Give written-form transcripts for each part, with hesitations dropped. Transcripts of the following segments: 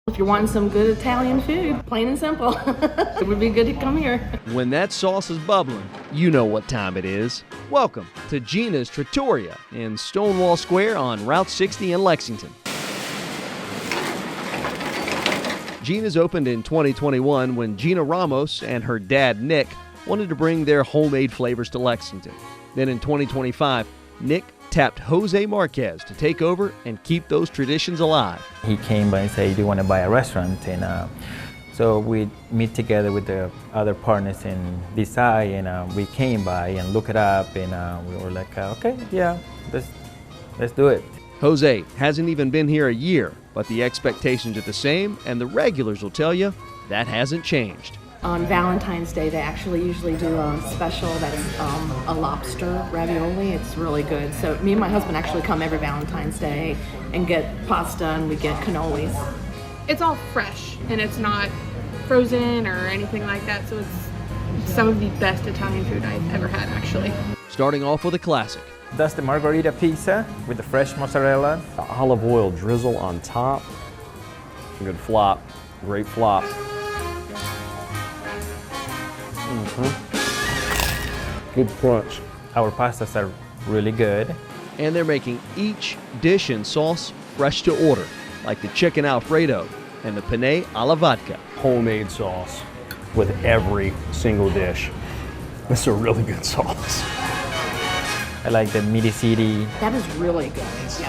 If you're wanting some good Italian food, plain and simple, it would be good to come here. When that sauce is bubbling, you know what time it is. Welcome to Gina's Trattoria in Stonewall Square on Route 60 in Lexington. Gina's opened in 2021 when Gina Ramos and her dad, Nick, wanted to bring their homemade flavors to Lexington. Then in 2025, Nick tapped Jose Marquez to take over and keep those traditions alive. He came by and said, do you want to buy a restaurant? And so we meet together with the other partners and decide, and we came by and look it up, and we were like, okay, yeah, let's do it. Jose hasn't even been here a year, but the expectations are the same, and the regulars will tell you that hasn't changed. On Valentine's Day, they actually usually do a special that's a lobster ravioli. It's really good. So me and my husband actually come every Valentine's Day and get pasta, and we get cannolis. It's all fresh, and it's not frozen or anything like that, so it's some of the best Italian food I've ever had, actually. Starting off with a classic. That's the margarita pizza with the fresh mozzarella. The olive oil drizzle on top. Good flop, great flop. Good crunch. Our pastas are really good. And they're making each dish and sauce fresh to order, like the chicken Alfredo and the penne alla vodka. Homemade sauce with every single dish. This is a really good sauce. I like the Meaty Ziti. That is really good, yes.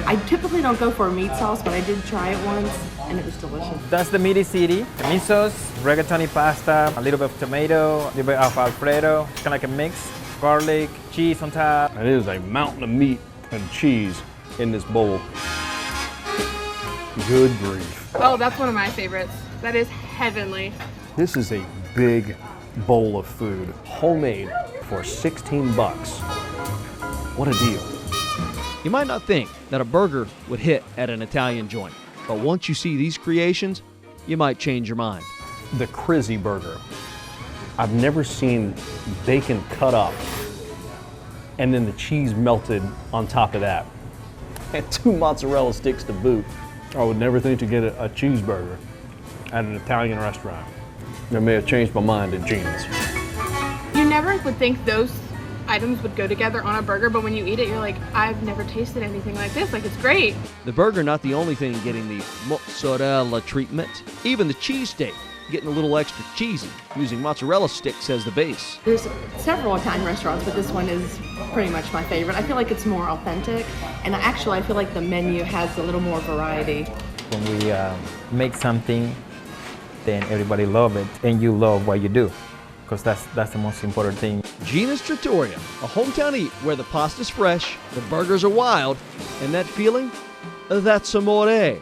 I typically don't go for a meat sauce, but I did try it once, and it was delicious. That's the Meaty Ziti. The meat sauce, rigatoni pasta, a little bit of tomato, a little bit of Alfredo. It's kind of like a mix. Garlic, cheese on top. It is a mountain of meat and cheese in this bowl. Good grief. Oh, that's one of my favorites. That is heavenly. This is a big bowl of food, homemade for 16 bucks. What a deal. You might not think that a burger would hit at an Italian joint, but once you see these creations, you might change your mind. The Krizzy Burger. I've never seen bacon cut up and then the cheese melted on top of that. And 2 mozzarella sticks to boot. I would never think to get a cheeseburger at an Italian restaurant. I may have changed my mind at Gina's. You never would think those items would go together on a burger, but when you eat it, you're like, I've never tasted anything like this. Like, it's great. The burger not the only thing getting the mozzarella treatment, even the cheesesteak getting a little extra cheesy, using mozzarella sticks as the base. There's several Italian restaurants, but this one is pretty much my favorite. I feel like it's more authentic, and actually I feel like the menu has a little more variety. When we make something, then everybody loves it, and you love what you do, because that's the most important thing. Gina's Trattoria, a hometown eat where the pasta's fresh, the burgers are wild, and that feeling, that's amore.